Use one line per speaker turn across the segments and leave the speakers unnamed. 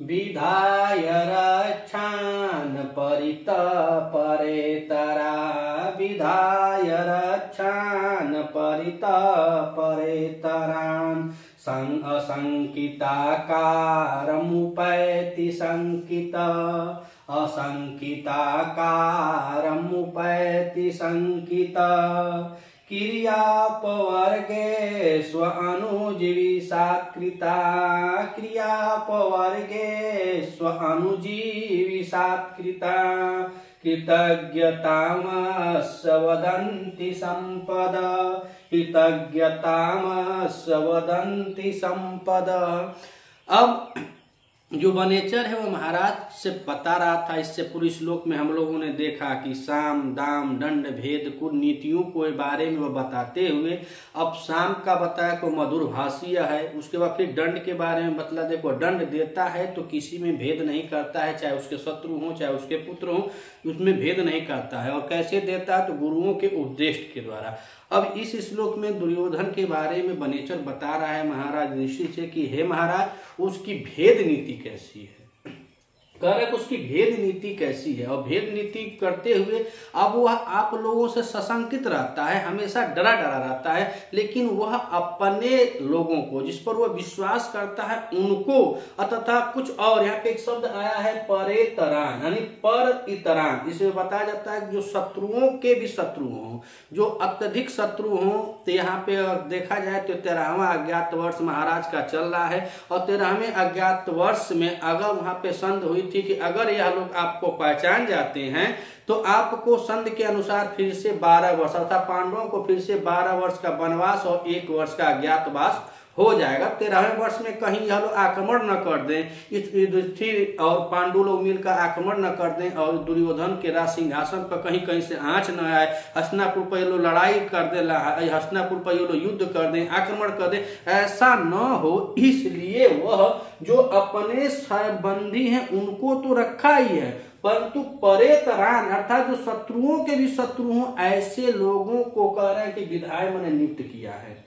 विधाय रक्षान् परितपरेतरा विधाय रक्षान् परितपरेतरान् असंकिताकारमुपैति संकित असंकिताकारमुपैति संकित क्रियापवर्गे स्वानुजीविषात्कृता क्रियापवर्गे स्वानुजीविषात्कृता कृतज्ञतामस्य वदन्ति संपद कृतज्ञतामस्य वदन्ति संपद। अब जो वनेचर है वो महाराज से बता रहा था। इससे पूरे श्लोक में हम लोगों ने देखा कि साम दाम दंड भेद कूटनीतियों के बारे में वो बताते हुए अब साम का बताया को मधुर भाषीय है, उसके बाद फिर दंड के बारे में बतला। देखो दंड देता है तो किसी में भेद नहीं करता है, चाहे उसके शत्रु हो चाहे उसके पुत्र हो, उसमें भेद नहीं करता है। और कैसे देता है तो गुरुओं के उपदेश के द्वारा। अब इस श्लोक में दुर्योधन के बारे में वनेचर बता रहा है महाराज ऋषि से कि हे महाराज उसकी भेद नीति कैसी है, कह रहे कि उसकी भेद नीति कैसी है। और भेद नीति करते हुए अब वह आप लोगों से सशंकित रहता है, हमेशा डरा डरा रहता है, लेकिन वह अपने लोगों को जिस पर वह विश्वास करता है उनको तथा कुछ और। यहाँ पे एक शब्द आया है परेतरान यानी पर इतरान। इसमें बताया जाता है जो शत्रुओं के भी शत्रु हों, जो अत्यधिक शत्रु हों। तो यहाँ पे देखा जाए तो 13वां अज्ञात वर्ष महाराज का चल रहा है और 13वें अज्ञात वर्ष में अगर वहां पे संधि हुई थी कि अगर यह लोग आपको पहचान जाते हैं तो आपको संधि के अनुसार फिर से 12 वर्ष अर्थात पांडवों को फिर से 12 वर्ष का वनवास और 1 वर्ष का अज्ञातवास हो जाएगा। 13वें वर्ष में कहीं यह लोग आक्रमण न कर दें, युधिष्ठिर और पांडु लोग मिलकर आक्रमण न कर दें और दुर्योधन के राज सिंहासन पर कहीं कहीं से आंच न आए, हस्तिनापुर पर ये लोग लड़ाई कर दे, हस्तिनापुर पर ये लोग युद्ध कर दें, आक्रमण कर दें, ऐसा न हो। इसलिए वह जो अपने संबंधी हैं उनको तो रखा ही है, परंतु परेतरान अर्थात जो शत्रुओं के भी शत्रु हों ऐसे लोगों को कह रहे हैं कि विधाय मैंने नियुक्त किया है।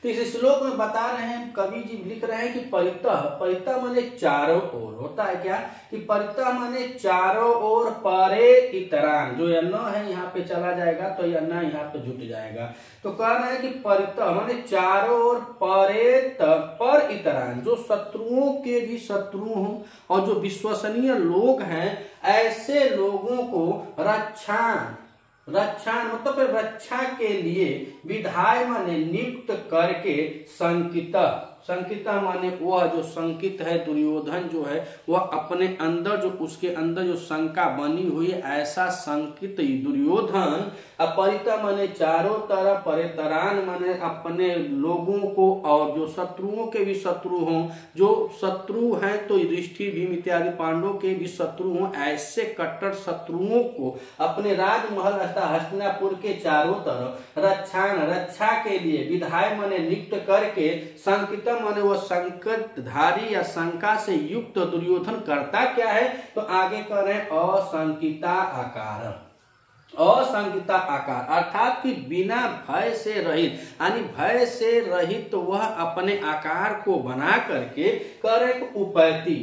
तो इस श्लोक में बता रहे हैं, कवि जी लिख रहे हैं कि परितः, परितः माने चारों ओर होता है क्या कि परितः माने चारों ओर, परे इतरान जो यह न है यहाँ पे चला जाएगा तो यह न यहाँ पे जुट जाएगा। तो कह रहे हैं कि परितः माने चारों ओर, परे पर इतरान जो शत्रुओं के भी शत्रु हों और जो विश्वसनीय लोग हैं ऐसे लोगों को रक्षा मतलब रक्षा के लिए विधाय माने नियुक्त करके संकित माने वह जो संकित है दुर्योधन जो है वह अपने अंदर जो उसके अंदर जो शंका बनी हुई है ऐसा संकित दुर्योधन। अपरिता माने चारों तरफ, परेतरान माने अपने लोगों को और जो शत्रुओं के भी शत्रु हों, जो शत्रु हैं तो युधिष्ठिर भीम इत्यादि पांडवों के भी शत्रु हों ऐसे कट्टर शत्रुओं को अपने राजमहल अर्थात हस्तिनापुर के चारों तरफ रक्षा के लिए विधाय माने नियुक्त करके संकित माने वह संकटधारी या शंका से युक्त दुर्योधन करता क्या है तो आगे कह रहे हैं असंकिता आकार अर्थात कि बिना भय से रहित यानी भय से रहित तो वह अपने आकार को बना करके करे उपैति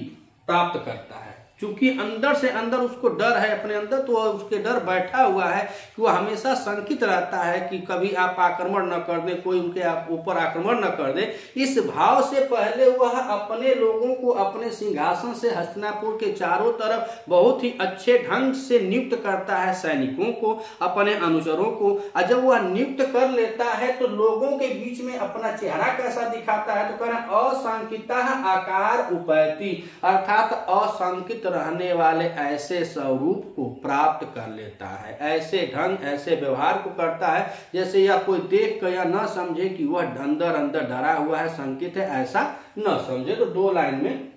प्राप्त करता है। क्योंकि अंदर से अंदर उसको डर है अपने अंदर, तो उसके डर बैठा हुआ है कि वह हमेशा शंकित रहता है कि कभी आप आक्रमण न कर दे, कोई उनके ऊपर आक्रमण न कर दे। इस भाव से पहले वह अपने लोगों को अपने सिंहासन से हस्तिनापुर के चारों तरफ बहुत ही अच्छे ढंग से नियुक्त करता है, सैनिकों को, अपने अनुचरों को। और जब वह नियुक्त कर लेता है तो लोगों के बीच में अपना चेहरा कैसा दिखाता है तो कह रहे असंकिता आकार उपैति अर्थात असंकित रहने वाले ऐसे स्वरूप को प्राप्त कर लेता है, ऐसे ढंग ऐसे व्यवहार को करता है जैसे या कोई देख कर या न समझे कि वह अंदर अंदर डरा हुआ है, संकित है, ऐसा न समझे। तो 2 लाइन में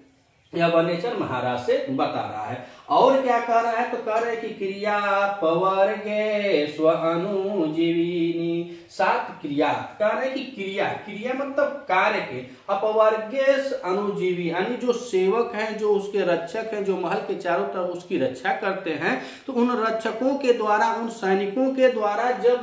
यह वनेचर महाराज से बता रहा है। और क्या कह रहा है, तो कह रहे कि क्रिया पवर्गे स्व अनुजीविनी, 7 क्रिया कह रहे कि क्रिया मतलब कार्य के, अपवर्गे अनुजीवी यानी जो सेवक हैं, जो उसके रक्षक हैं, जो महल के चारों तरफ उसकी रक्षा करते हैं, तो उन रक्षकों के द्वारा, उन सैनिकों के द्वारा जब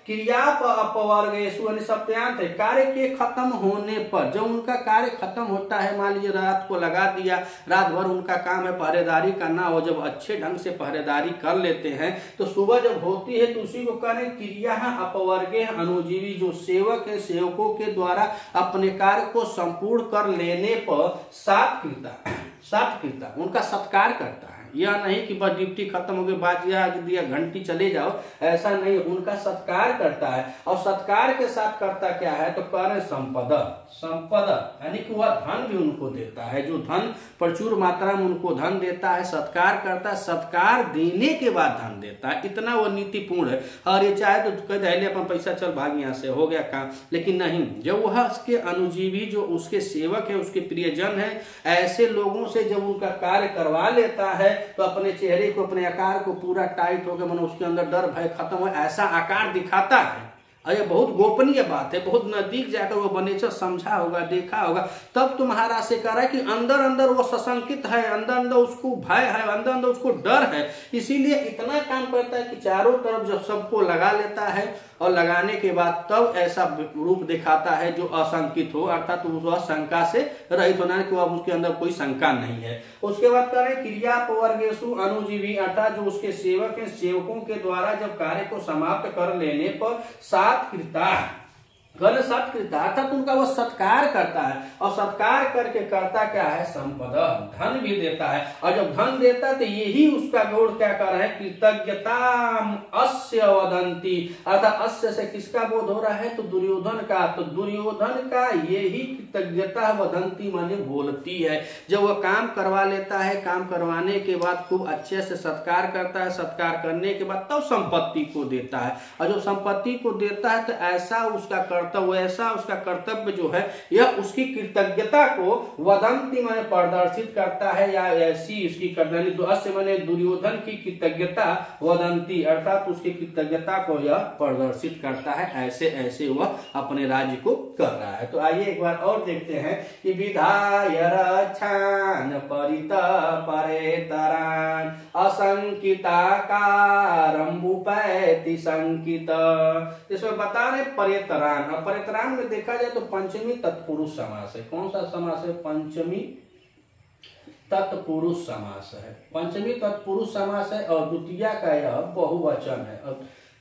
क्रिया अपवर्गेषु सत्यांत है, कार्य के खत्म होने पर, जब उनका कार्य खत्म होता है, मान लीजिए रात को लगा दिया, रात भर उनका काम है पहरेदारी करना, और जब अच्छे ढंग से पहरेदारी कर लेते हैं तो सुबह जब होती है तो उसी को करें क्रिया अपवर्गे अनुजीवी, जो सेवक है, सेवकों के द्वारा अपने कार्य को संपूर्ण कर लेने पर सत्कृता उनका सत्कार करता है। यह नहीं कि बस ड्यूटी खत्म हो गई, बाजिया दिया घंटी चले जाओ, ऐसा नहीं, उनका सत्कार करता है। और सत्कार के साथ करता क्या है, तो कह रहे संपदा यानी कि वह धन भी उनको देता है, जो धन प्रचुर मात्रा में उनको धन देता है, सत्कार करता है, सत्कार देने के बाद धन देता है, इतना वो नीतिपूर्ण है। और ये चाहे तो कह दे अपन पैसा चल भाग यहाँ से, हो गया काम, लेकिन नहीं, जब वह उसके अनुजीवी, जो उसके सेवक है, उसके प्रियजन है, ऐसे लोगों से जब उनका कार्य करवा लेता है तो अपने चेहरे को, अपने आकार को पूरा टाइट हो गया, मतलब उसके अंदर डर भय खत्म हो, ऐसा आकार दिखाता है। और ये बहुत गोपनीय बात है, बहुत नजदीक जाकर वो बनेचर समझा होगा, देखा होगा, तब तो महाराज से कह रहा है कि अंदर अंदर वो सशंकित है, अंदर अंदर उसको भय है, अंदर अंदर उसको डर है, इसीलिए इतना काम करता है कि चारों तरफ जब सबको लगा लेता है, और लगाने के बाद तब ऐसा रूप दिखाता है जो असंकित हो, अर्थात वह शंका से रहित होना, कि अब उसके अंदर कोई शंका नहीं है। उसके बाद कह रहे क्रिया अपवर्गेषु अनुजीवी, अर्थात जो उसके सेवक हैं, सेवकों के द्वारा जब कार्य को समाप्त कर लेने पर सत्कृता अर्थात उनका वो सत्कार करता है, और सत्कार करके करता क्या है, संपदा धन भी देता है। और जब धन देता है तो यही उसका गौड़ क्या कर रहा है, कृतज्ञता अस्य वदंती, अर्थात अस्य से किसका बोध हो रहा है, तो दुर्योधन का, तो दुर्योधन का यही कृतज्ञता वदंती माने बोलती है। जब वो काम करवा लेता है, काम करवाने के बाद खूब अच्छे से सत्कार करता है, सत्कार करने के बाद तब संपत्ति को देता है, और जब संपत्ति को देता है तो ऐसा उसका ऐसा उसका कर्तव्य जो है, यह उसकी कृतज्ञता को वदंती माने प्रदर्शित करता है, या ऐसी उसकी कर्तव्य, तो अस्य माने दुर्योधन की कृतज्ञता वदंती, अर्थात उसकी कृतज्ञता को यह प्रदर्शित करता है, ऐसे ऐसे वह अपने राज्य को कर रहा है। तो आइए एक बार और देखते हैं कि विधाय रक्षान परित परेतरान असंकिताकारंबुपैति संकित, इसमें बता रहे परेतरान। अब परेतरान में देखा जाए तो पंचमी तत्पुरुष समास है। कौन सा समास है, पंचमी तत्पुरुष समास है, पंचमी तत्पुरुष समास है, और द्वितीय का यह बहुवचन है। और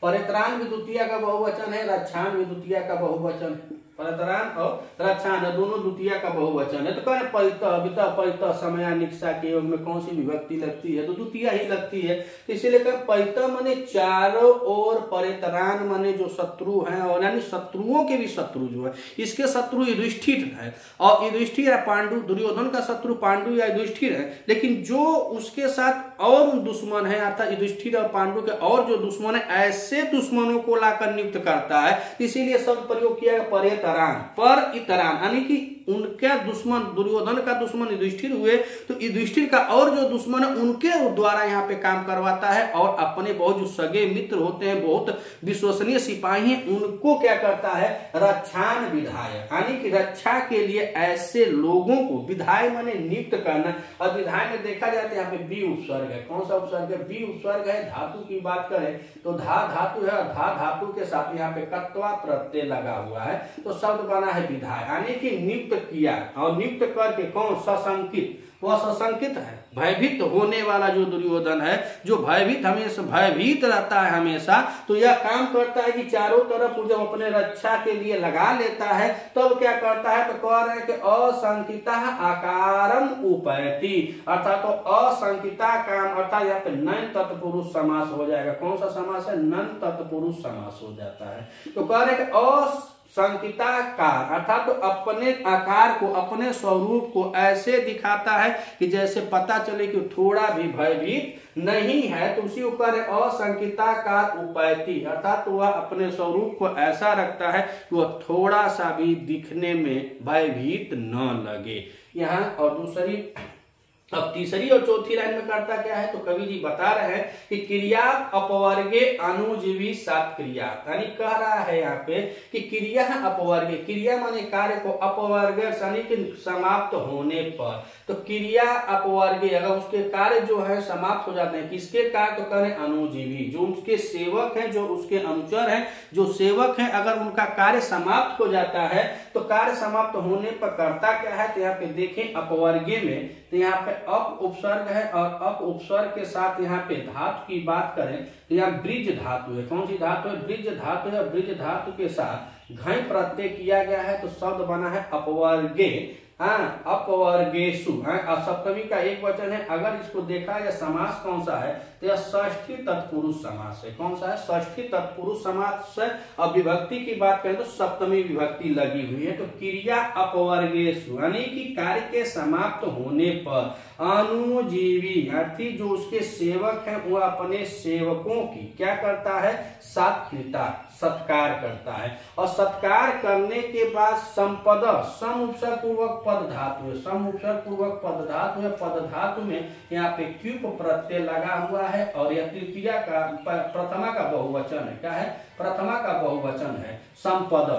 परेतरान भी द्वितीय का बहुवचन है, रक्षान भी द्वितीय का बहुवचन है, परेतरान और रक्षान दोनों द्वितीय का बहुवचन है। तो कह परित अभित परित समय निक्षा के योग में कौन सी विभक्ति लगती है, तो द्वितीय ही लगती है, इसीलिए कह परित माने चारों ओर, परेतरान माने जो शत्रु हैं, और यानी शत्रुओं के भी शत्रु जो है, इसके शत्रु युधिष्ठिर है, और युधिष्ठिर या पांडु, दुर्योधन का शत्रु पांडु या युधिष्ठिर है, लेकिन जो उसके साथ और दुश्मन है, अर्थात युधिष्ठिर और पांडु के और जो दुश्मन है, ऐसे दुश्मनों को लाकर नियुक्त करता है, इसीलिए शब्द प्रयोग किया परेतरान, पर इतरान, यानी कि उनका दुश्मन, दुर्योधन का दुश्मन युधिष्ठिर हुए, तो युधिष्ठिर का और जो दुश्मन है उनके द्वारा यहाँ पे काम करवाता है, और अपने बहुत जो सगे मित्र होते हैं, बहुत विश्वसनीय सिपाही हैं, उनको क्या करता है, रक्षान विधाय, यानी कि रक्षा के लिए ऐसे लोगों को, विधाय माने नियुक्त करना। और विधाय में देखा जाता है यहाँ पे बी उपसर्ग है, कौन सा उपसर्ग है, बी उपसर्ग है। धातु की बात करें तो धा धातु है, और धा धातु के साथ यहाँ पे कत्वा प्रत्यय लगा हुआ है, तो शब्द बना है विधाय, यानी कि नियुक्त किया, और नियुक्त करके कौन, सशंकित, वह सशंकित है, भयभीत होने वाला जो दुर्योधन है, जो हमेशा भयभीत रहता है हमेशा, तो यह काम करता है कि चारों तरफ जब अपने रक्षा के लिए लगा लेता है, तब क्या करता है, तो कह रहे हैं कि असंकिता आकारम उपैति, अर्थात तो असंकिता काम, अर्थात यहाँ पे नन तत्पुरुष समास हो जाएगा। कौन सा समास है, नन तत्पुरुष समास हो जाता है। तो कह रहे हैं कि संकिताकार, अर्थात तो अपने आकार को, अपने स्वरूप को ऐसे दिखाता है कि जैसे पता चले कि थोड़ा भी भयभीत नहीं है, तो उसी ऊपर असंकिताकार उपैति, अर्थात तो वह अपने स्वरूप को ऐसा रखता है कि वह थोड़ा सा भी दिखने में भयभीत न लगे। यहाँ और दूसरी अब तीसरी और चौथी लाइन में करता क्या है, तो कवि जी बता रहे हैं कि क्रिया अपवर्गे अनुजीवी सात क्रिया, यानी कह रहा है यहाँ पे कि क्रिया अपवर्गे, क्रिया माने कार्य को अपवर्ग यानी कि समाप्त होने पर, तो क्रिया अपवर्गे अगर उसके कार्य जो है समाप्त हो जाते हैं, किसके कार्य, तो कह रहे अनुजीवी, जो उसके सेवक हैं, जो उसके अनुचर हैं, जो सेवक हैं, अगर उनका कार्य समाप्त हो जाता है तो कार्य समाप्त होने पर करता क्या है, तो यहाँ पे देखें अपवर्गे में, तो यहाँ पे अप उपसर्ग है और अप उपसर्ग के साथ यहाँ पे धातु की बात करें तो यहाँ ब्रिज धातु है। कौन सी धातु है, ब्रिज धातु है। ब्रिज धातु के साथ घई प्रत्यय किया गया है तो शब्द बना है अपवर्गे, अपवर्गेषु, और सप्तमी का एक वचन है। अगर इसको देखा या समास कौन सा है, तो यह षष्ठी तत्पुरुष समास है। कौन सा है, षष्ठी तत्पुरुष समास है। अब विभक्ति की बात करें तो सप्तमी विभक्ति लगी हुई है। तो क्रिया अपवर्गेषु यानी कि कार्य के समाप्त होने पर अनुजीवी अर्थी जो उसके सेवक हैं वो अपने सेवकों की क्या करता है, सात्कृता, सत्कार करता है। और सत्कार करने के बाद संपद सम उपसर्ग पूर्वक पद धातु है, सम उपसर्ग पूर्वक पद धातु है। पद धातु में यहाँ पे क्यूप प्रत्यय लगा हुआ है और यह तृतीया का प्रथमा का बहुवचन है। क्या है, प्रथमा का बहुवचन है संपद।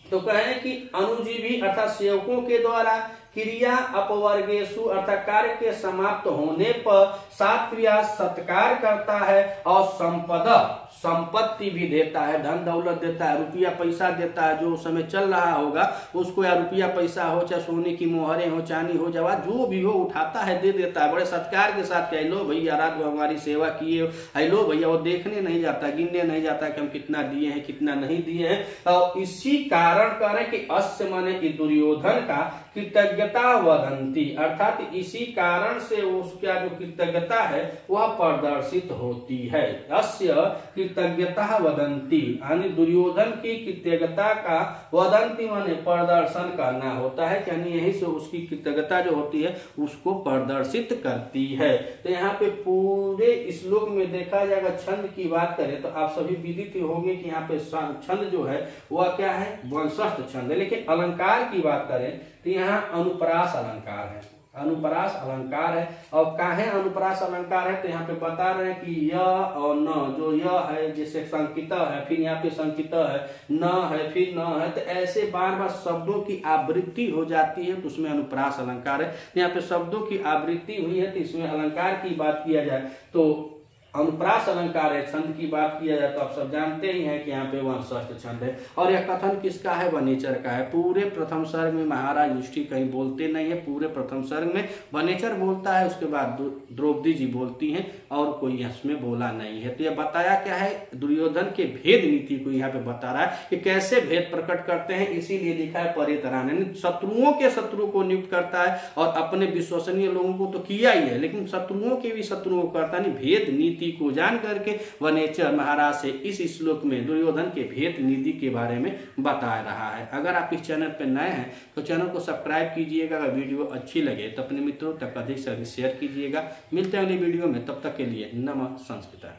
तो कहे कि अनुजीवी अर्थात सेवकों के द्वारा क्रिया अपवर्गेषु अर्थात कार्य के समाप्त होने पर सात क्रिया सत्कार करता है और संपद संपत्ति भी देता है, धन दौलत देता है, रुपया पैसा देता है। जो समय चल रहा होगा उसको, या रुपया पैसा हो, चाहे सोने की मोहरें हो, चांदी हो, जवाहर जो भी हो उठाता है, दे देता है बड़े सत्कार के साथ। क्या लो भैया रात भर हमारी सेवा किए, हेलो भैया, वो देखने नहीं जाता, गिनने नहीं जाता कि हम कितना दिए हैं कितना नहीं दिए हैं। और इसी कारण करें कि अस्य माने कि दुर्योधन का कृतज्ञता वदंती, अर्थात इसी कारण से उसका जो कृतज्ञता है वह प्रदर्शित होती है। अस्य कृतज्ञता वदंती यानी दुर्योधन की कृतज्ञता का वदंती माने प्रदर्शन करना होता है, यानी यही से उसकी कृतज्ञता जो होती है उसको प्रदर्शित करती है। तो यहाँ पे पूरे श्लोक में देखा जाएगा, छंद की बात करें तो आप सभी विदित होंगे कि यहाँ पे छंद जो है वह क्या है, वंशस्थ छंद है। लेकिन अलंकार की बात करें तो यहाँ अनुप्रास अलंकार है, अनुप्रास अलंकार है। और काहे अनुप्रास अलंकार है, तो यहाँ पे बता रहे हैं कि य और न, जो य है जैसे संकिता है, फिर यहाँ पे संकिता है, न है, फिर न है, तो ऐसे बार बार शब्दों की आवृत्ति हो जाती है तो उसमें अनुप्रास अलंकार है। यहाँ पे शब्दों की आवृत्ति हुई है तो इसमें अलंकार की बात किया जाए तो अनुप्रास अलंकार है। छंद की बात किया जाए तो आप सब जानते ही हैं कि यहाँ पे वंशस्थ छंद है। और यह कथन किसका है, वनेचर का है। पूरे प्रथम सर्ग में महाराज युधिष्ठिर कहीं बोलते नहीं है, पूरे प्रथम सर्ग में वनेचर बोलता है, उसके बाद द्रौपदी जी बोलती हैं और कोई इसमें बोला नहीं है। तो यह बताया क्या है, दुर्योधन के भेद नीति को यहाँ पे बता रहा है कि कैसे भेद प्रकट करते हैं। इसीलिए लिखा है परितरान, यानी शत्रुओं के शत्रु को नियुक्त करता है और अपने विश्वसनीय लोगों को तो किया ही है, लेकिन शत्रुओं के भी शत्रुओं को करता है। भेद नीति को जान करके वनेचर महाराज से इस श्लोक में दुर्योधन के भेद नीति के बारे में बता रहा है। अगर आप इस चैनल पर नए हैं तो चैनल को सब्सक्राइब कीजिएगा। अगर वीडियो अच्छी लगे तो अपने मित्रों तक अधिक से अधिक शेयर कीजिएगा। मिलते हैं अगली वीडियो में, तब तक के लिए नमः संस्कृत।